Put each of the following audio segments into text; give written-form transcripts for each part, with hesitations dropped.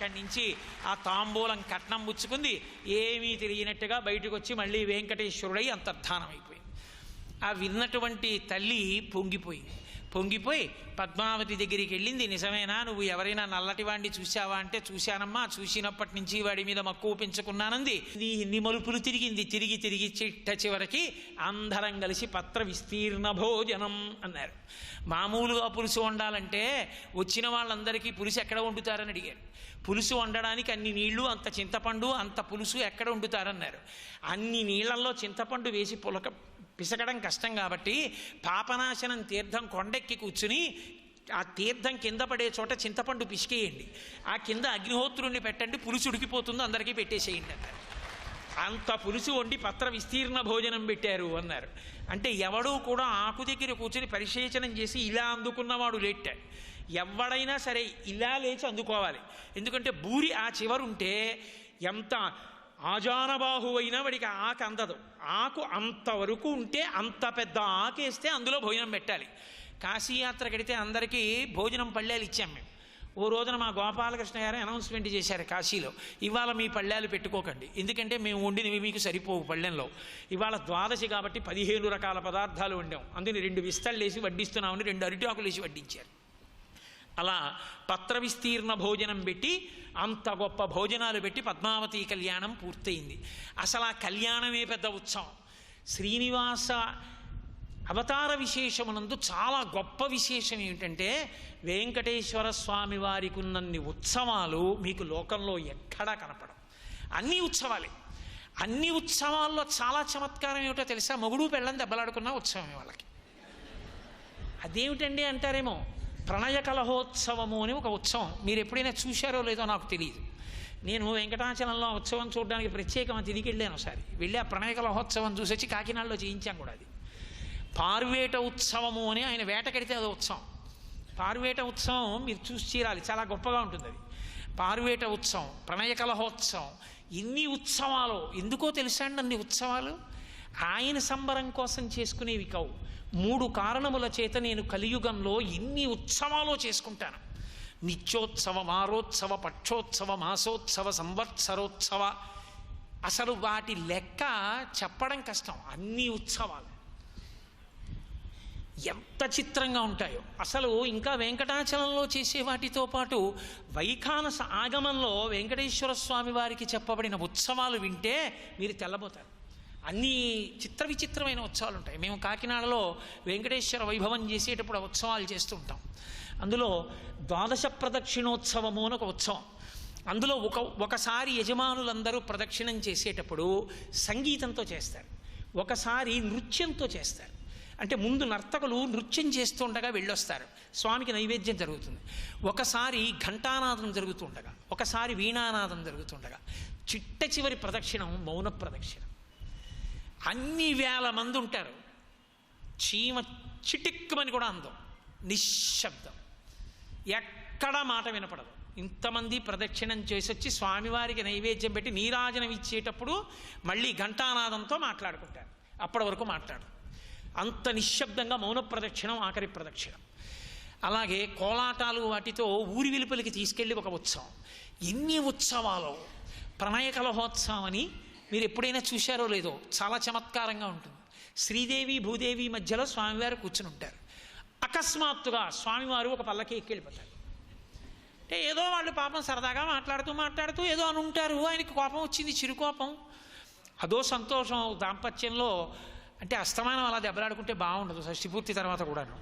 అక్కడి నుంచి ఆ తాంబూలం కట్నం పుచ్చుకుంది. ఏమీ తెలియనట్టుగా బయటకు వచ్చి మళ్ళీ వెంకటేశ్వరుడై అంతర్ధానం అయిపోయింది. ఆ విన్నటువంటి తల్లి పొంగిపోయి పద్మావతి దగ్గరికి వెళ్ళింది. నిజమేనా, నువ్వు ఎవరైనా నల్లటి వాడిని చూసావా అంటే చూశానమ్మా, చూసినప్పటి నుంచి వాడి మీద మక్కువ పెంచుకున్నానంది. ఇన్ని మలుపులు తిరిగి చిట్ట చివరికి అందరం కలిసి పత్ర విస్తీర్ణ భోజనం అన్నారు. మామూలుగా పులుసు వండాలంటే వచ్చిన వాళ్ళందరికీ పులుసు ఎక్కడ వండుతారని అడిగారు. పులుసు వండడానికి అన్ని నీళ్లు, అంత చింతపండు, అంత పులుసు ఎక్కడ వండుతారన్నారు. అన్ని నీళ్లలో చింతపండు వేసి పిసకడం కష్టం కాబట్టి పాపనాశనం తీర్థం కొండెక్కి కూర్చుని ఆ తీర్థం కింద పడే చోట చింతపండు పిసికేయండి, ఆ కింద అగ్నిహోత్రుణ్ణి పెట్టండి, పులుసు ఉడికిపోతుందో అందరికీ పెట్టేసేయండి అన్నారు. అంత పులుసు వండి పత్ర విస్తీర్ణ భోజనం పెట్టారు అన్నారు. అంటే ఎవడూ కూడా ఆకు దగ్గర కూర్చొని పరిశేచనం చేసి ఇలా అందుకున్నవాడు లేటాడు. ఎవడైనా సరే ఇలా లేచి అందుకోవాలి. ఎందుకంటే బూరి ఆ చివరుంటే ఎంత ఆజానబాహు అయినా వాడికి ఆకు అందదు. ఆకు అంతవరకు ఉంటే అంత పెద్ద ఆకేస్తే అందులో భోజనం పెట్టాలి. కాశీయాత్ర కడితే అందరికీ భోజనం పళ్ళేలు ఇచ్చాం మేము. ఓ రోజున మా గోపాలకృష్ణ గారు అనౌన్స్మెంట్ చేశారు కాశీలో, ఇవాళ మీ పళ్ళేలు పెట్టుకోకండి, ఎందుకంటే మేము వండినవి మీకు సరిపోవు పళ్ళెంలో. ఇవాళ ద్వాదశి కాబట్టి 15 రకాల పదార్థాలు వండాం, అందుని 2 విస్తళ్ళు వేసి వడ్డిస్తున్నామని 2 అరిటాకులు వేసి వడ్డించారు. అలా పత్ర విస్తీర్ణ భోజనం పెట్టి అంత గొప్ప భోజనాలు పెట్టి పద్మావతి కళ్యాణం పూర్తయింది. అసలు ఆ కళ్యాణమే పెద్ద ఉత్సవం. శ్రీనివాస అవతార విశేషమునందు చాలా గొప్ప విశేషం ఏమిటంటే వెంకటేశ్వర స్వామి వారికి ఉన్నన్ని ఉత్సవాలు మీకు లోకంలో ఎక్కడా కనపడవు. అన్ని ఉత్సవాలే. అన్ని ఉత్సవాల్లో చాలా చమత్కారం ఏమిటో తెలుసా? మొగుడు పెళ్ళం దెబ్బలాడుకున్న ఉత్సవమే వాళ్ళకి. అదేమిటండి అంటారేమో, ప్రణయ కలహోత్సవము అని ఒక ఉత్సవం. మీరు ఎప్పుడైనా చూశారో లేదో నాకు తెలియదు. నేను వెంకటాచలంలో ఉత్సవం చూడడానికి ప్రత్యేకమైన తిరిగి వెళ్ళాను. ఒకసారి వెళ్ళి ఆ ప్రణయ కలహోత్సవం చూసి వచ్చి కాకినాడలో చేయించాం కూడా. అది పార్వేట ఉత్సవము అని ఆయన వేట కడితే అది ఉత్సవం. పార్వేట ఉత్సవం మీరు చూసి తీరాలి, చాలా గొప్పగా ఉంటుంది అది. పార్వేట ఉత్సవం, ప్రణయ కలహోత్సవం, ఇన్ని ఉత్సవాలు ఎందుకో తెలుసా అండి? అన్ని ఉత్సవాలు ఆయన సంబరం కోసం చేసుకునేవి కావు. 3 కారణముల చేత నేను కలియుగంలో ఇన్ని ఉత్సవాలు చేసుకుంటాను. నిత్యోత్సవ, వారోత్సవ, పక్షోత్సవ, మాసోత్సవ, సంవత్సరోత్సవ. అసలు వాటి లెక్క చెప్పడం కష్టం. అన్ని ఉత్సవాలు ఎంత చిత్రంగా ఉంటాయో. అసలు ఇంకా వెంకటాచలంలో చేసే వాటితో పాటు వైఖానస ఆగమంలో వెంకటేశ్వర స్వామి వారికి చెప్పబడిన ఉత్సవాలు వింటే మీరు తెల్లబోతారు. అన్నీ చిత్ర విచిత్రమైన ఉత్సవాలు ఉంటాయి. మేము కాకినాడలో వెంకటేశ్వర వైభవం చేసేటప్పుడు ఆ ఉత్సవాలు చేస్తూ ఉంటాం. అందులో ద్వాదశ ప్రదక్షిణోత్సవము అని ఒక ఉత్సవం. అందులో ఒకసారి యజమానులందరూ ప్రదక్షిణం చేసేటప్పుడు సంగీతంతో చేస్తారు, ఒకసారి నృత్యంతో చేస్తారు. అంటే ముందు నర్తకులు నృత్యం చేస్తుండగా వెళ్ళొస్తారు, స్వామికి నైవేద్యం జరుగుతుంది. ఒకసారి ఘంటానాదం జరుగుతుండగా, ఒకసారి వీణానాదం జరుగుతుండగా, చిట్ట చివరి ప్రదక్షిణం మౌన ప్రదక్షిణం. అన్ని వేల మంది ఉంటారు. చీమ చిటిక్కుమని కూడా అందం, నిశ్శబ్దం, ఎక్కడా మాట వినపడదు. ఇంతమంది ప్రదక్షిణం చేసి వచ్చి స్వామివారికి నైవేద్యం పెట్టి నీరాజనం ఇచ్చేటప్పుడు మళ్ళీ ఘంటానాదంతో మాట్లాడుకుంటారు. అప్పటి వరకు మాట్లాడరు. అంత నిశ్శబ్దంగా మౌన ప్రదక్షిణం ఆఖరి ప్రదక్షిణం. అలాగే కోలాటాలు వాటితో ఊరి వెలుపలికి తీసుకెళ్ళి ఒక ఉత్సవం. ఎన్ని ఉత్సవాలు! ప్రణయ కలహోత్సవం అని మీరు ఎప్పుడైనా చూశారో లేదో, చాలా చమత్కారంగా ఉంటుంది. శ్రీదేవి భూదేవి మధ్యలో స్వామివారు కూర్చుని ఉంటారు. అకస్మాత్తుగా స్వామివారు ఒక పల్లకి ఎక్కెళ్ళిపోతారు. అంటే ఏదో వాళ్ళు పాపం సరదాగా మాట్లాడుతూ ఏదో అని ఉంటారు. ఆయనకి కోపం వచ్చింది, చిరుకోపం. అదో సంతోషం దాంపత్యంలో. అంటే అస్తమానం అలా దెబ్బలాడుకుంటే బాగుండదు. షష్ఠిపూర్తి తర్వాత కూడాను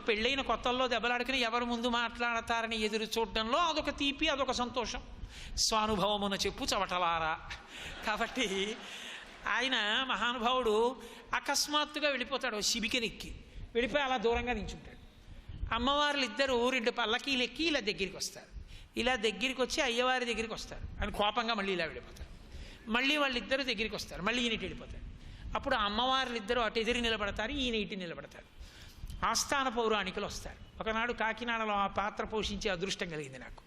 పెళ్ళైన కొత్తల్లో దెబ్బలాడుకుని ఎవరు ముందు మాట్లాడతారని ఎదురు చూడడంలో అదొక తీపి, అదొక సంతోషం. స్వానుభవమున చెప్పు చవటలారా. కాబట్టి ఆయన మహానుభావుడు అకస్మాత్తుగా వెళ్ళిపోతాడు. శిబికనెక్కి వెళ్ళిపోయి అలా దూరంగా నించుంటాడు. అమ్మవార్లు ఇద్దరు 2 పల్లకీలు ఎక్కి ఇలా దగ్గరికి వస్తారు. ఇలా దగ్గరికి వచ్చి అయ్యవారి దగ్గరికి వస్తారు. ఆయన కోపంగా మళ్ళీ ఇలా వెళ్ళిపోతారు. మళ్ళీ వాళ్ళిద్దరూ దగ్గరికి వస్తారు. మళ్ళీ ఈయన వెళ్ళిపోతాడు. అప్పుడు అమ్మవార్లు ఇద్దరు అటు ఎదిరి నిలబడతారు, ఈయన ఇటు నిలబడతారు. ఆస్థాన పౌరాణికులు వస్తారు. ఒకనాడు కాకినాడలో ఆ పాత్ర పోషించే అదృష్టం కలిగింది నాకు.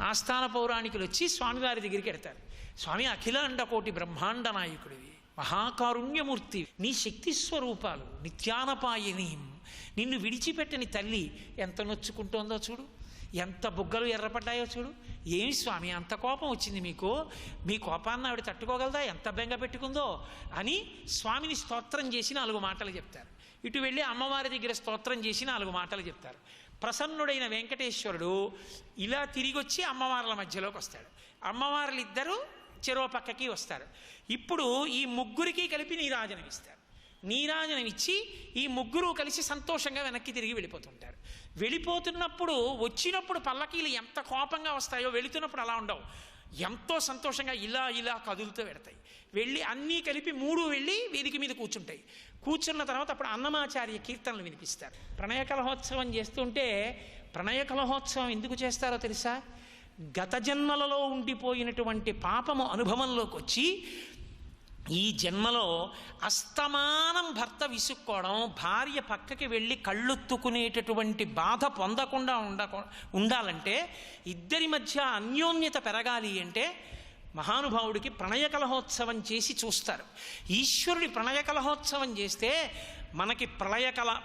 ఆస్థాన పౌరాణికులు వచ్చి స్వామివారి దగ్గరికి వెడతారు. స్వామి, అఖిలాండ కోటి బ్రహ్మాండ నాయకుడివి, మహాకారుణ్యమూర్తి, నీ శక్తి స్వరూపాలు, నిత్యానపాయని, నిన్ను విడిచిపెట్టని తల్లి ఎంత నొచ్చుకుంటోందో చూడు. ఎంత బుగ్గలు ఎర్రపడ్డాయో చూడు. ఏమి స్వామి అంత కోపం వచ్చింది మీకు? మీ కోపాన్ని ఆవిడ తట్టుకోగలదా? ఎంత బెంగ పెట్టుకుందో అని స్వామిని స్తోత్రం చేసి 4 మాటలు చెప్తారు. ఇటు వెళ్ళి అమ్మవారి దగ్గర స్తోత్రం చేసి 4 మాటలు చెప్తారు. ప్రసన్నుడైన వెంకటేశ్వరుడు ఇలా తిరిగి వచ్చి అమ్మవార్ల మధ్యలోకి వస్తాడు. అమ్మవార్లు ఇద్దరు చెరో పక్కకి వస్తారు. ఇప్పుడు ఈ ముగ్గురికి కలిపి నీరాజనం ఇస్తారు. నీరాజనం ఇచ్చి ఈ ముగ్గురు కలిసి సంతోషంగా వెనక్కి తిరిగి వెళ్ళిపోతుంటారు. వెళ్ళిపోతున్నప్పుడు వచ్చినప్పుడు పల్లకీలు ఎంత కోపంగా వస్తాయో వెళుతున్నప్పుడు అలా ఉండవు. ఎంతో సంతోషంగా ఇలా ఇలా కదులుతూ పెడతాయి. వెళ్ళి అన్నీ కలిపి 3 వెళ్ళి వేదిక మీద కూర్చుంటాయి. కూర్చున్న తర్వాత అప్పుడు అన్నమాచార్య కీర్తనలు వినిపిస్తారు. ప్రణయ కలహోత్సవం చేస్తుంటే, ప్రణయ కలహోత్సవం ఎందుకు చేస్తారో తెలుసా? గత జన్మలలో ఉండిపోయినటువంటి పాపము అనుభవంలోకి వచ్చి ఈ జన్మలో అస్తమానం భర్త విసుక్కోవడం, భార్య పక్కకి వెళ్ళి కళ్ళొత్తుకునేటటువంటి బాధ పొందకుండా ఉండాలంటే, ఇద్దరి మధ్య అన్యోన్యత పెరగాలి అంటే మహానుభావుడికి ప్రణయ కలహోత్సవం చేసి చూస్తారు. ఈశ్వరుడి ప్రణయ కలహోత్సవం చేస్తే మనకి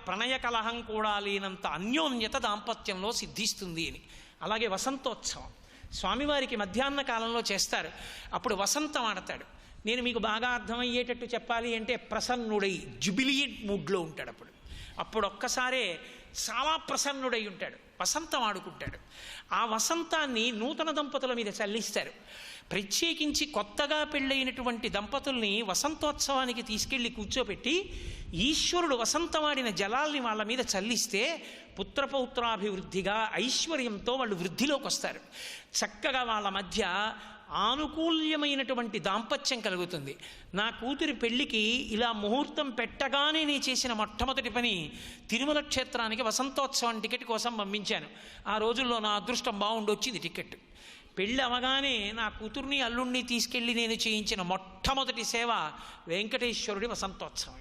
ప్రణయ కలహం కూడా లేనంత అన్యోన్యత దాంపత్యంలో సిద్ధిస్తుంది అని. అలాగే వసంతోత్సవం స్వామివారికి మధ్యాహ్న కాలంలో చేస్తారు. అప్పుడు వసంతం ఆడతాడు. నేను మీకు బాగా అర్థమయ్యేటట్టు చెప్పాలి అంటే ప్రసన్నుడై జుబిలియంట్ మూడ్లో ఉంటాడు. అప్పుడు ఒక్కసారే చాలా ప్రసన్నుడై ఉంటాడు. వసంతం ఆడుకుంటాడు. ఆ వసంతాన్ని నూతన దంపతుల మీద చల్లిస్తారు. ప్రత్యేకించి కొత్తగా పెళ్ళైనటువంటి దంపతుల్ని వసంతోత్సవానికి తీసుకెళ్ళి కూర్చోపెట్టి ఈశ్వరుడు వసంతమాడిన జలాల్ని వాళ్ళ మీద చల్లిస్తే పుత్రపౌత్రాభివృద్ధిగా ఐశ్వర్యంతో వాళ్ళు వృద్ధిలోకి వస్తారు. చక్కగా వాళ్ళ మధ్య ఆనుకూల్యమైనటువంటి దాంపత్యం కలుగుతుంది. నా కూతురి పెళ్లికి ఇలా ముహూర్తం పెట్టగానే నేను చేసిన మొట్టమొదటి పని తిరుమల క్షేత్రానికి వసంతోత్సవం టికెట్ కోసం పంపించాను. ఆ రోజుల్లో నా అదృష్టం బాగుండి వచ్చింది టికెట్. పెళ్ళి అవగానే నా కూతుర్ని అల్లుణ్ణి తీసుకెళ్ళి నేను చేయించిన మొట్టమొదటి సేవ వెంకటేశ్వరుడి వసంతోత్సవం.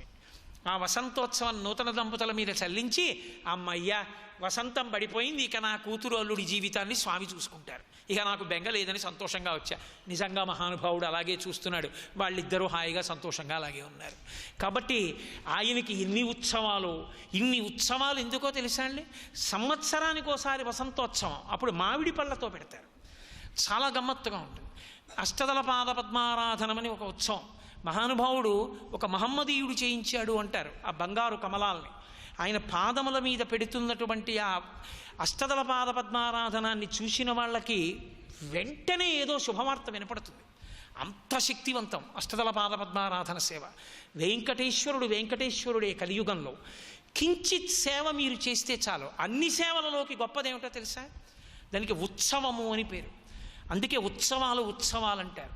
ఆ వసంతోత్సవం నూతన దంపతుల మీద చల్లించి, అమ్మయ్య వసంతం పడిపోయింది, ఇక నా కూతురు అల్లుడి జీవితాన్ని స్వామి చూసుకుంటారు, ఇక నాకు బెంగ లేదని సంతోషంగా వచ్చా. నిజంగా మహానుభావుడు అలాగే చూస్తున్నాడు. వాళ్ళిద్దరూ హాయిగా సంతోషంగా అలాగే ఉన్నారు. కాబట్టి ఆయనకి ఇన్ని ఉత్సవాలు ఎందుకో తెలుసా అండి? సంవత్సరానికి ఒకసారి వసంతోత్సవం, అప్పుడు మామిడి పళ్ళతో పెడతారు. చాలా గమ్మత్తుగా ఉంటుంది. అష్టదళ పాద పద్మారాధనమని ఒక ఉత్సవం మహానుభావుడు ఒక మహమ్మదీయుడు చేయించాడు అంటారు. ఆ బంగారు కమలాల్ని ఆయన పాదముల మీద పెడుతున్నటువంటి ఆ అష్టదళ పాద పద్మారాధనాన్ని చూసిన వాళ్ళకి వెంటనే ఏదో శుభవార్త వినపడుతుంది. అంత శక్తివంతం అష్టదళ పాద పద్మారాధన సేవ. వెంకటేశ్వరుడే కలియుగంలో కించిత్ సేవ మీరు చేస్తే చాలు. అన్ని సేవలలోకి గొప్పదేమిటో తెలుసా? దానికి ఉత్సవము అని పేరు. అందుకే ఉత్సవాలు అంటారు.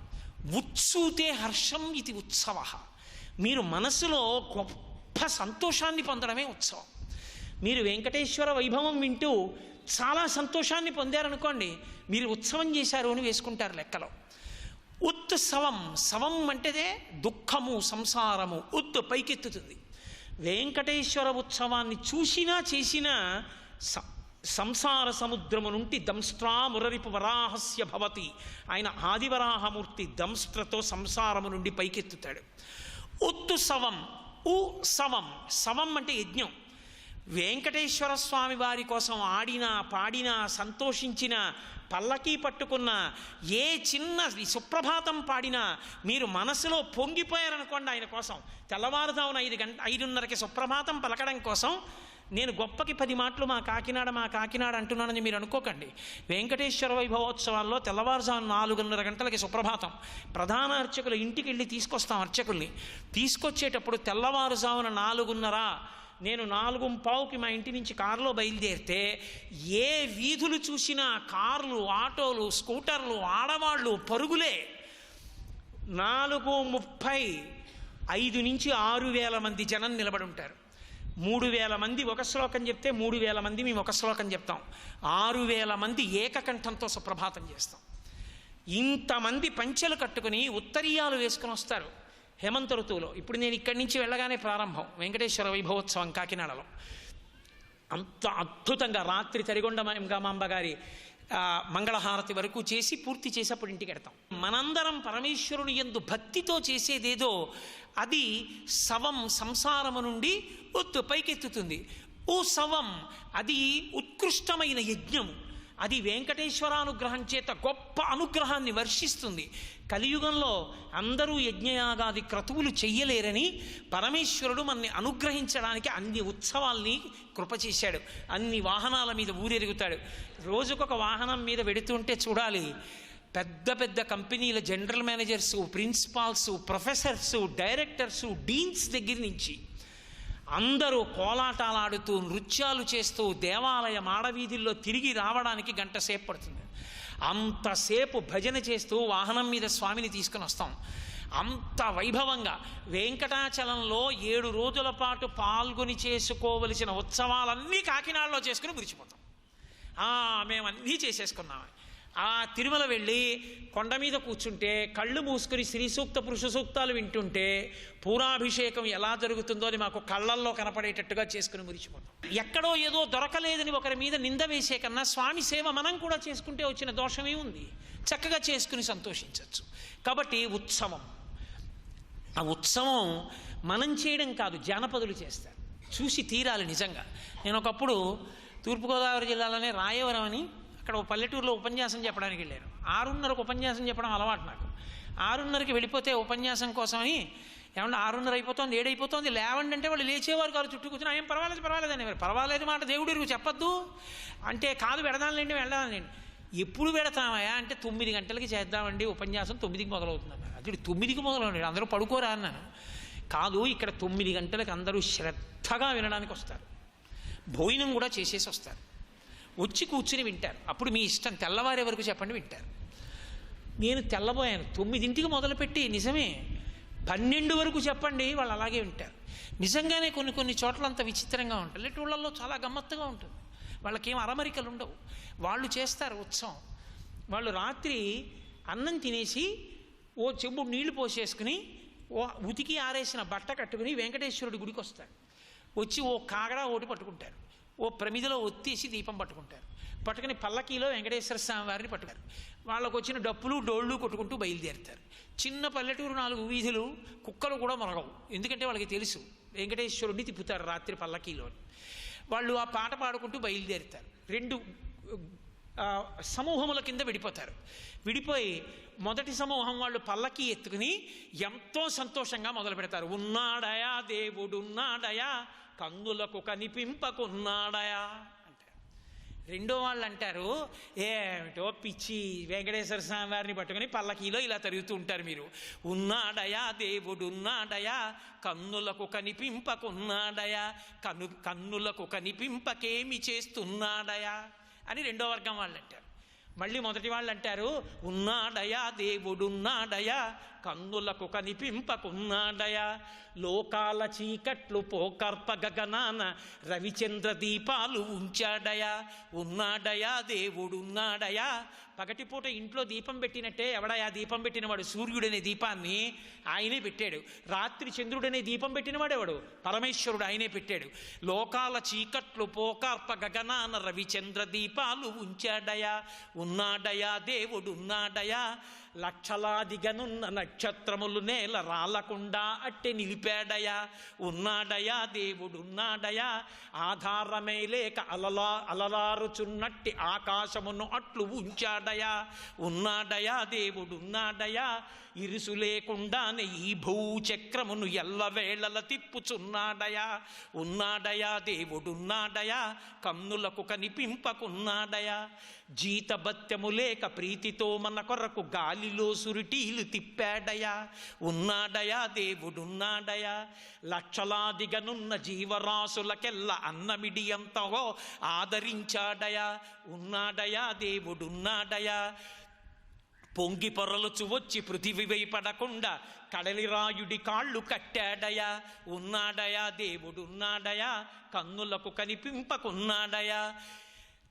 ఉత్సూతే హర్షం ఇది ఉత్సవ. మీరు మనసులో గొప్ప సంతోషాన్ని పొందడమే ఉత్సవం. మీరు వెంకటేశ్వర వైభవం వింటూ చాలా సంతోషాన్ని పొందారనుకోండి, మీరు ఉత్సవం చేశారు అని వేసుకుంటారు లెక్కలో. ఉత్సవం, సవం అంటేదే దుఃఖము, సంసారము. పైకెత్తుతుంది. వెంకటేశ్వర ఉత్సవాన్ని చూసినా చేసినా సంసార సముద్రము నుండి దంస్ట్రా మురరిపు వరాహస్య భవతి. ఆయన ఆదివరాహమూర్తి దంస్ట్రతో సంసారము నుండి పైకెత్తుతాడు. సవం. సవం అంటే యజ్ఞం. వెంకటేశ్వర స్వామి వారి కోసం ఆడినా పాడినా సంతోషించిన, పల్లకీ పట్టుకున్న, ఏ చిన్న సుప్రభాతం పాడినా మీరు మనసులో పొంగిపోయారనుకోండి ఆయన కోసం. తెల్లవారుదామున 5:30కి సుప్రభాతం పలకడం కోసం నేను గొప్పకి 10 మాటలు మా కాకినాడ అంటున్నానని మీరు అనుకోకండి. వెంకటేశ్వర వైభవోత్సవాల్లో తెల్లవారుజాము 4:30 గంటలకి సుప్రభాతం. ప్రధాన అర్చకులు ఇంటికి వెళ్ళి తీసుకొస్తాం. అర్చకుల్ని తీసుకొచ్చేటప్పుడు తెల్లవారుజామున 4:30, నేను 4:15కి మా ఇంటి నుంచి కారులో బయలుదేరితే ఏ వీధులు చూసినా కార్లు, ఆటోలు, స్కూటర్లు, ఆడవాళ్ళు పరుగులే. 4:30 5 నుంచి 6,000 మంది జనం నిలబడి ఉంటారు. 3,000 మంది ఒక శ్లోకం చెప్తే 3,000 మంది మేము ఒక శ్లోకం చెప్తాం. 6,000 మంది ఏకకంఠంతో సుప్రభాతం చేస్తాం. ఇంతమంది పంచెలు కట్టుకుని ఉత్తరీయాలు వేసుకుని వస్తారు హేమంత ఋతువులో. ఇప్పుడు నేను ఇక్కడి నుంచి వెళ్ళగానే ప్రారంభం వెంకటేశ్వర వైభవోత్సవం కాకినాడలో. అంత అద్భుతంగా రాత్రి తరిగొండమాంబ గారి మంగళహారతి వరకు చేసి పూర్తి చేసేప్పుడు ఇంటికి వెడతాం. మనందరం పరమేశ్వరుని యందు భక్తితో చేసేదేదో అది సవం, సంసారము నుండి పైకెత్తుతుంది. సవం అది ఉత్కృష్టమైన యజ్ఞము. అది వెంకటేశ్వరానుగ్రహం చేత గొప్ప అనుగ్రహాన్ని వర్షిస్తుంది. కలియుగంలో అందరూ యజ్ఞయాగాది క్రతువులు చెయ్యలేరని పరమేశ్వరుడు మనని అనుగ్రహించడానికి అన్ని ఉత్సవాల్ని కృప చేశాడు. అన్ని వాహనాల మీద ఊరెరుగుతాడు. రోజుకొక వాహనం మీద వెడుతుంటే చూడాలి, పెద్ద పెద్ద కంపెనీల general managers, principals, professors, directors, deans దగ్గర నుంచి అందరూ కోలాటాలాడుతూ నృత్యాలు చేస్తూ దేవాలయ మాడవీధుల్లో తిరిగి రావడానికి గంట సేపు పడుతుంది. అంతసేపు భజన చేస్తూ వాహనం మీద స్వామిని తీసుకుని వస్తాం. అంత వైభవంగా వెంకటాచలంలో 7 రోజుల పాటు పాల్గొని చేసుకోవలసిన ఉత్సవాలన్నీ కాకినాడలో చేసుకుని మురిచిపోతాం. మేమన్నీ చేసేసుకున్నాం. ఆ తిరుమల వెళ్ళి కొండ మీద కూర్చుంటే కళ్ళు మూసుకుని శ్రీ సూక్త పురుష సూక్తాలు వింటుంటే పూరాభిషేకం ఎలా జరుగుతుందో అని మాకు కళ్ళల్లో కనపడేటట్టుగా చేసుకుని మురిచిపోతాం. ఎక్కడో ఏదో దొరకలేదని ఒకరి మీద నింద వేసే కన్నా స్వామి సేవ మనం కూడా చేసుకుంటే వచ్చిన దోషమే ఉంది. చక్కగా చేసుకుని సంతోషించవచ్చు. కాబట్టి ఉత్సవం, ఆ ఉత్సవం మనం చేయడం కాదు, జానపదులు చేస్తారు. చూసి తీరాలి నిజంగా. నేను ఒకప్పుడు తూర్పుగోదావరి జిల్లాలోనే రాయవరం అని అక్కడ ఒక పల్లెటూరులో ఉపన్యాసం చెప్పడానికి వెళ్ళాను. 6:30కు ఉపన్యాసం చెప్పడం అలవాటు నాకు. 6:30కి వెళ్ళిపోతే ఉపన్యాసం కోసమని, ఏమన్నా 6:30 అయిపోతుంది, 7 అయిపోతుంది, లేవండి అంటే వాళ్ళు లేచేవారు కాదు, చుట్టూ కూర్చొని ఏం పర్వాలేదు అనేవారు. పర్వాలేదు మాట దేవుడికి చెప్పొద్దు అంటే, కాదు వెళదానులేండి వెళ్ళదానులేండి. ఎప్పుడు పెడతామయ్యా అంటే 9 గంటలకి చేద్దామండి ఉపన్యాసం, 9కి మొదలవుతుంది. అది 9కి మొదలవుతుంది, అందరూ పడుకోరా అన్నాను. కాదు, ఇక్కడ 9 గంటలకు అందరూ శ్రద్ధగా వినడానికి వస్తారు, భోజనం కూడా చేసేసి వస్తారు, వచ్చి కూర్చుని వింటారు. అప్పుడు మీ ఇష్టం, తెల్లవారే వరకు చెప్పండి వింటారు. నేను తెల్లబోయాను. 9ంటికి మొదలుపెట్టి నిజమే 12 వరకు చెప్పండి, వాళ్ళు అలాగే వింటారు. నిజంగానే కొన్ని చోట్ల అంత విచిత్రంగా ఉంటుంది. పల్లెటూళ్ళల్లో చాలా గమ్మత్తుగా ఉంటుంది. వాళ్ళకేం అరమరికలు ఉండవు, వాళ్ళు చేస్తారు ఉత్సవం. వాళ్ళు రాత్రి అన్నం తినేసి ఓ చెంబు నీళ్లు పోసేసుకుని ఓ ఉతికి ఆరేసిన బట్ట కట్టుకుని వెంకటేశ్వరుడి గుడికి వస్తారు. వచ్చి ఓ కాగడా ఒకటి పట్టుకుంటారు, ఓ ప్రమిదిలో ఒత్తేసి దీపం పట్టుకుంటారు. పట్టుకుని పల్లకీలో వెంకటేశ్వర స్వామి వారిని పట్టుకారు. వాళ్ళకు వచ్చిన డప్పులు డోళ్ళు కొట్టుకుంటూ బయలుదేరుతారు. చిన్న పల్లెటూరు 4 వీధులు, కుక్కలు కూడా మొరగవు. ఎందుకంటే వాళ్ళకి తెలుసు వెంకటేశ్వరుడిని తిప్పుతారు రాత్రి పల్లకీలో. వాళ్ళు ఆ పాట పాడుకుంటూ బయలుదేరుతారు. 2 సమూహముల కింద విడిపోతారు. విడిపోయి మొదటి సమూహం వాళ్ళు పల్లకీ ఎత్తుకుని ఎంతో సంతోషంగా మొదలు పెడతారు. ఉన్నాడయా దేవుడున్నాడయా, కన్నులకు కనిపింపకున్నాడయా అంటారు. రెండో వాళ్ళు అంటారు, ఏమిటో పిచ్చి, వెంకటేశ్వర స్వామి వారిని పట్టుకుని పల్లకీలో ఇలా తిరుగుతూ ఉంటారు మీరు. ఉన్నాడయా దేవుడున్నాడయా, కన్నులకు కనిపింపకున్నాడయా, కన్నులకు కనిపింపకేమి చేస్తున్నాడయా అని రెండో వర్గం వాళ్ళు అంటారు. మళ్ళీ మొదటి వాళ్ళు అంటారు, ఉన్నాడయా దేవుడున్నాడయా, కన్నులకు కనిపింపకున్నాడయా, లోకాల చీకట్లు పోకర్ప గగనాన రవిచంద్ర దీపాలు ఉంచాడయా, ఉన్నాడయా దేవుడున్నాడయా. పగటిపూట ఇంట్లో దీపం పెట్టినట్టే, ఎవడయా దీపం పెట్టినవాడు? సూర్యుడనే దీపాన్ని ఆయనే పెట్టాడు. రాత్రి చంద్రుడనే దీపం పెట్టినవాడు ఎవడు? పరమేశ్వరుడు, ఆయనే పెట్టాడు. లోకాల చీకట్లు పోకర్ప గగనాన రవిచంద్ర దీపాలు ఉంచాడయా, ఉన్నాడయా దేవుడున్నాడయా, లక్షలాదిగనున్న నక్షత్రములు నేల రాలకుండా అట్టె నిలిపాడయా, ఉన్నాడయా దేవుడున్నాడయా, ఆధారమే లేక అలలారుచున్నట్టి ఆకాశమును అట్లు ఉంచాడయా, ఉన్నాడయా దేవుడున్నాడయా, ఇరుసు లేకుండానే ఈ భూచక్రమును ఎల్లవేళల తిప్పుచున్నాడయా, ఉన్నాడయా దేవుడున్నాడయా, కన్నులకు కనిపింపకున్నాడయా, జీతభత్యము లేక ప్రీతితో మన కొరకు గాలిలో సురిటీలు తిప్పాడయా, ఉన్నాడయా దేవుడున్నాడయా, లక్షలాదిగనున్న జీవరాశులకెల్ల అన్నమిడియంతో ఆదరించాడయా, ఉన్నాడయా దేవుడున్నాడయా, పొంగి పొరలుచు వచ్చి పృథివిపై పడకుండా కడలిరాయుడి కాళ్ళు కట్టాడయా, ఉన్నాడయా దేవుడున్నాడయా, కన్నులకు కనిపింపకున్నాడయా,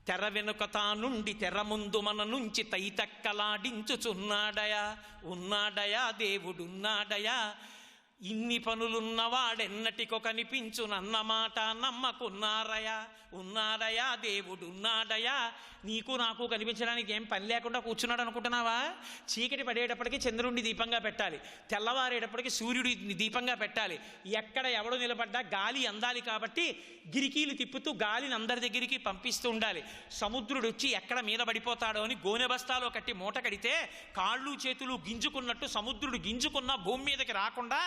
తెర వెనుక తానుండి తెర ముందు మన నుంచి తైతక్కలాడించుచున్నాడయా, ఉన్నాడయా దేవుడున్నాడయా, ఇన్ని పనులున్నవాడెన్నటికో కనిపించునన్నమాట నమ్మకున్నారయా. ఉన్నాడయా దేవుడున్నాడయా. నీకు నాకు కనిపించడానికి ఏం పని లేకుండా కూర్చున్నాడు అనుకుంటున్నావా? చీకటి పడేటప్పటికి చంద్రుడిని దీపంగా పెట్టాలి, తెల్లవారేటప్పటికి సూర్యుడి దీపంగా పెట్టాలి. ఎక్కడ ఎవడు నిలబడ్డా గాలి అందాలి కాబట్టి గిరికీలు తిప్పుతూ గాలిని అందరి దగ్గరికి పంపిస్తూ ఉండాలి. సముద్రుడు వచ్చి ఎక్కడ మీద పడిపోతాడో అని గోనె బస్తాలో కట్టి మూట కడితే కాళ్ళు చేతులు గింజుకున్నట్టు సముద్రుడు గింజుకున్న భూమి మీదకి రాకుండా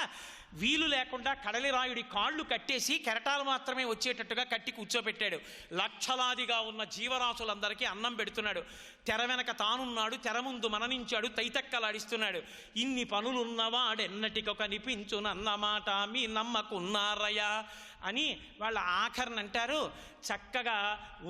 వీలు లేకుండా కడలిరాయుడి కాళ్ళు కట్టేసి కెరటాలు మాత్రమే వచ్చేటట్టుగా కట్టి కూర్చోబెట్టాడు. లక్షలాదిగా ఉన్న జీవరాశులందరికీ అన్నం పెడుతున్నాడు. తెర వెనక తానున్నాడు, తెర ముందు మననించాడు, తైతక్కలాడిస్తున్నాడు. ఇన్ని పనులున్నవాడెన్నటికో కనిపించునన్నమాట మీ నమ్మకున్నారయ్యా అని వాళ్ళ ఆఖరినంటారు. చక్కగా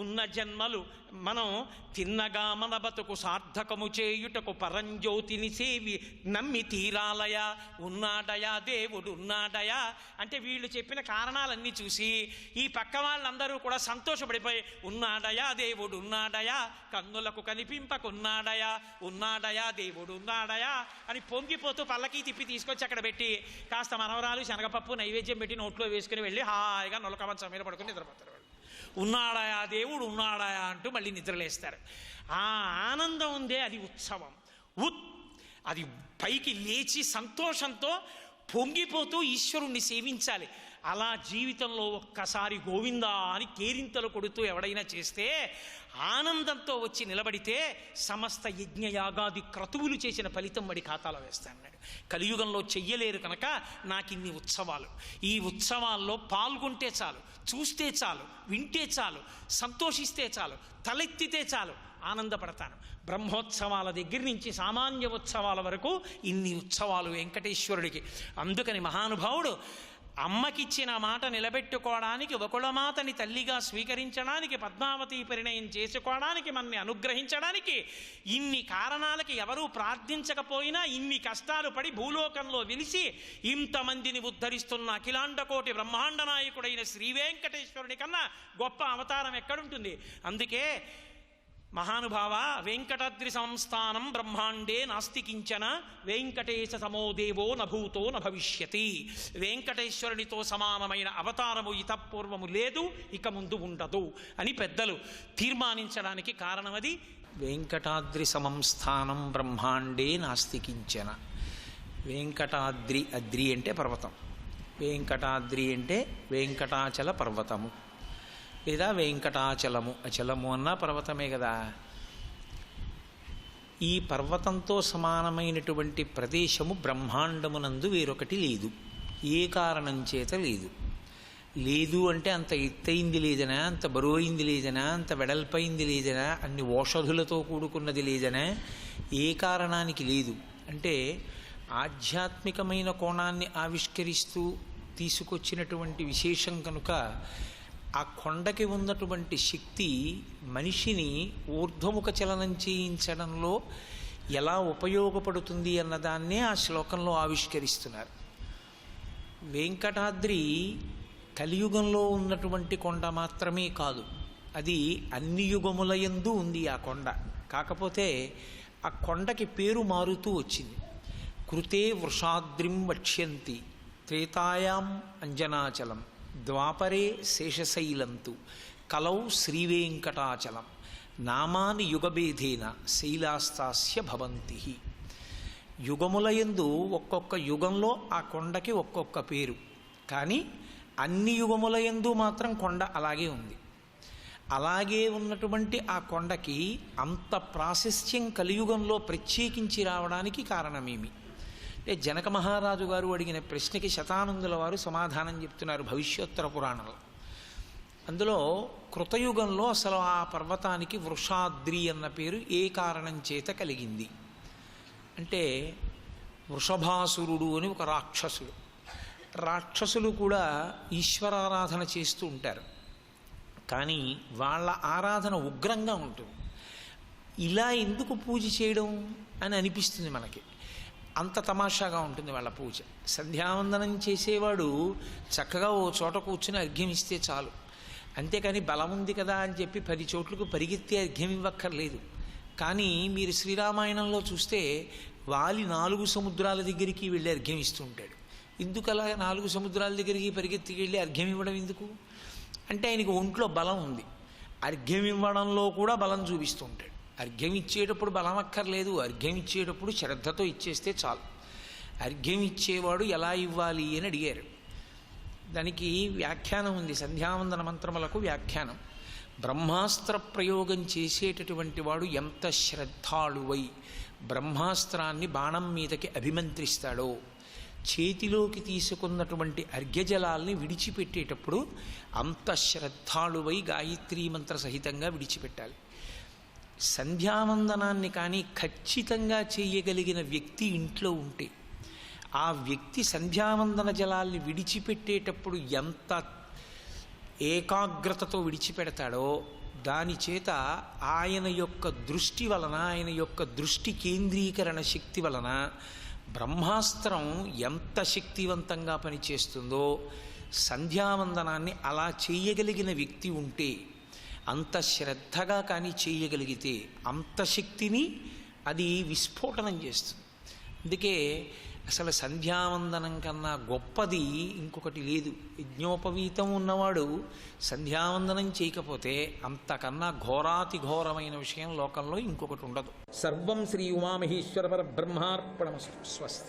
ఉన్న జన్మలు మనం తిన్నగా మన బతుకు సార్థకము చేయుటకు పరంజ్యోతిని సేవి నమ్మి తీరాలయా. ఉన్నాడయా దేవుడు ఉన్నాడయా అంటే వీళ్ళు చెప్పిన కారణాలన్నీ చూసి ఈ పక్క వాళ్ళందరూ కూడా సంతోషపడిపోయి ఉన్నాడయా దేవుడు ఉన్నాడయా, కన్నులకు కనిపింపకున్నాడయా, ఉన్నాడయా దేవుడు ఉన్నాడయా అని పొంగిపోతూ పల్లకి తిప్పి తీసుకొచ్చి అక్కడ పెట్టి కాస్త మనవరాలు శనగపప్పు నైవేద్యం పెట్టి నోట్లో వేసుకుని వెళ్ళి హాయిగా నొలకమంచం మీద పడుకుని నిద్రపోతారు. వాళ్ళు ఉన్నాడయా దేవుడు ఉన్నాడయా అంటూ మళ్ళీ నిద్రలేస్తారు. ఆ ఆనందం ఉందే అది ఉత్సవం. అది పైకి లేచి సంతోషంతో పొంగిపోతూ ఈశ్వరుణ్ణి సేవించాలి. అలా జీవితంలో ఒక్కసారి గోవిందా అని కేరింతలు కొడుతూ ఎవడైనా చేస్తే ఆనందంతో వచ్చి నిలబడితే సమస్త యజ్ఞయాగాది క్రతువులు చేసిన ఫలితం వాడి ఖాతాలో వేస్తానన్నాడు. కలియుగంలో చెయ్యలేరు కనుక నాకు ఇన్ని ఉత్సవాలు. ఈ ఉత్సవాల్లో పాల్గొంటే చాలు, చూస్తే చాలు, వింటే చాలు, సంతోషిస్తే చాలు, తలెత్తితే చాలు, ఆనందపడతాను. బ్రహ్మోత్సవాల దగ్గర నుంచి సామాన్య ఉత్సవాల వరకు ఇన్ని ఉత్సవాలు వెంకటేశ్వరుడికి. అందుకని మహానుభావుడు అమ్మకిచ్చిన మాట నిలబెట్టుకోవడానికి, వకుళమాతని తల్లిగా స్వీకరించడానికి, పద్మావతి పరిణయం చేసుకోవడానికి, మనని అనుగ్రహించడానికి, ఇన్ని కారణాలకి ఎవరూ ప్రార్థించకపోయినా ఇన్ని కష్టాలు పడి భూలోకంలో వెలిసి ఇంతమందిని ఉద్ధరిస్తున్న అఖిలాండకోటి బ్రహ్మాండ నాయకుడైన శ్రీ వెంకటేశ్వరుడి కన్నా గొప్ప అవతారం ఎక్కడుంటుంది? అందుకే మహానుభావ వెంకటాద్రి సంస్థానం బ్రహ్మాండే నాస్తి కించన వెంకటేశ సమోదేవో నభూతో నభవిష్యతి. వెంకటేశ్వరునితో సమానమైన అవతారము ఇతపూర్వము లేదు, ఇక ముందు ఉండదు అని పెద్దలు తీర్మానించడానికి కారణమది. వెంకటాద్రి సంస్థానం బ్రహ్మాండే నాస్తి కించన. వెంకటాద్రి, అద్రి అంటే పర్వతం, వెంకటాద్రి అంటే వెంకటాచల పర్వతము లేదా వెంకటాచలము. అచలము అన్నా పర్వతమే కదా. ఈ పర్వతంతో సమానమైనటువంటి ప్రదేశము బ్రహ్మాండమునందు వేరొకటి లేదు. ఏ కారణం చేత లేదు? లేదు అంటే అంత ఎత్తైంది లేదనా, అంత బరువైంది లేదనా, అంత వెడల్పైంది లేదనా, అన్ని ఓషధులతో కూడుకున్నది లేదనా? ఏ కారణానికి లేదు అంటే ఆధ్యాత్మికమైన కోణాన్ని ఆవిష్కరిస్తూ తీసుకొచ్చినటువంటి విశేషం కనుక ఆ కొండకి ఉన్నటువంటి శక్తి మనిషిని ఊర్ధ్వముఖ చలనం చేయించడంలో ఎలా ఉపయోగపడుతుంది అన్నదాన్నే ఆ శ్లోకంలో ఆవిష్కరిస్తున్నారు. వెంకటాద్రి కలియుగంలో ఉన్నటువంటి కొండ మాత్రమే కాదు, అది అన్ని యుగములయందు ఉంది ఆ కొండ. కాకపోతే ఆ కొండకి పేరు మారుతూ వచ్చింది. కృతే వృషాద్రిం వక్ష్యంతి త్రేతాయాం అంజనాచలం ద్వాపరే శేషశైలంతు కలౌ శ్రీవేంకటాచలం నామాని యుగభేదేన శైలాస్తాస్య భవంతి. యుగములయందు ఒక్కొక్క యుగంలో ఆ కొండకి ఒక్కొక్క పేరు, కానీ అన్ని యుగములయందు మాత్రం కొండ అలాగే ఉంది. అలాగే ఉన్నటువంటి ఆ కొండకి అంత ప్రాశస్త్యం కలియుగంలో ప్రత్యేకించి రావడానికి కారణమేమి అంటే జనక మహారాజు గారు అడిగిన ప్రశ్నకి శతానందుల వారు సమాధానం చెప్తున్నారు భవిష్యోత్తర పురాణంలో. అందులో కృతయుగంలో అసలు ఆ పర్వతానికి వృషాద్రి అన్న పేరు ఏ కారణం చేత కలిగింది అంటే, వృషభాసురుడు అని ఒక రాక్షసుడు. రాక్షసులు కూడా ఈశ్వరారాధన చేస్తూ ఉంటారు, కానీ వాళ్ళ ఆరాధన ఉగ్రంగా ఉంటుంది. ఇలా ఎందుకు పూజ చేయడం అని అనిపిస్తుంది మనకి. అంత తమాషాగా ఉంటుంది వాళ్ళ పూజ. సంధ్యావందనం చేసేవాడు చక్కగా ఓ చోట కూర్చుని అర్ఘ్యం ఇస్తే చాలు, అంతేకాని బలం ఉంది కదా అని చెప్పి 10 చోట్లకు పరిగెత్తి అర్ఘ్యం ఇవ్వక్కర్లేదు. కానీ మీరు శ్రీరామాయణంలో చూస్తే వాలి 4 సముద్రాల దగ్గరికి వెళ్ళి అర్ఘ్యం ఇస్తూ ఉంటాడు. ఎందుకు అలా 4 సముద్రాల దగ్గరికి పరిగెత్తికి వెళ్ళి అర్ఘ్యం ఇవ్వడం ఎందుకు అంటే ఆయనకి ఒంట్లో బలం ఉంది. అర్ఘ్యం ఇవ్వడంలో కూడా బలం చూపిస్తూ ఉంటాడు. అర్ఘ్యం ఇచ్చేటప్పుడు బలం అక్కర్లేదు, అర్ఘ్యం ఇచ్చేటప్పుడు శ్రద్ధతో ఇచ్చేస్తే చాలు. అర్ఘ్యం ఇచ్చేవాడు ఎలా ఇవ్వాలి అని అడిగారు. దానికి వ్యాఖ్యానం ఉంది, సంధ్యావందన మంత్రములకు వ్యాఖ్యానం. బ్రహ్మాస్త్ర ప్రయోగం చేసేటటువంటి వాడు ఎంత శ్రద్ధాళువై బ్రహ్మాస్త్రాన్ని బాణం మీదకి అభిమంత్రిస్తాడో, చేతిలోకి తీసుకున్నటువంటి అర్ఘ్యజలాల్ని విడిచిపెట్టేటప్పుడు అంత శ్రద్ధాళువై గాయత్రీ మంత్ర సహితంగా విడిచిపెట్టాలి. సంధ్యావందనాన్ని కానీ ఖచ్చితంగా చేయగలిగిన వ్యక్తి ఇంట్లో ఉంటే ఆ వ్యక్తి సంధ్యావందన జలాల్ని విడిచిపెట్టేటప్పుడు ఎంత ఏకాగ్రతతో విడిచిపెడతాడో దాని చేత ఆయన యొక్క దృష్టి వలన, ఆయన యొక్క దృష్టి కేంద్రీకరణ శక్తి వలన బ్రహ్మాస్త్రం ఎంత శక్తివంతంగా పనిచేస్తుందో సంధ్యావందనాన్ని అలా చేయగలిగిన వ్యక్తి ఉంటే, అంత శ్రద్ధగా కానీ చేయగలిగితే అంత శక్తిని అది విస్ఫోటనం చేస్తుంది. అందుకే అసలు సంధ్యావందనం కన్నా గొప్పది ఇంకొకటి లేదు. యజ్ఞోపవీతం ఉన్నవాడు సంధ్యావందనం చేయకపోతే అంతకన్నా ఘోరాతి ఘోరమైన విషయం లోకంలో ఇంకొకటి ఉండదు. సర్వం శ్రీ ఉమామహేశ్వర పరబ్రహ్మార్పణమస్తు. స్వస్తి.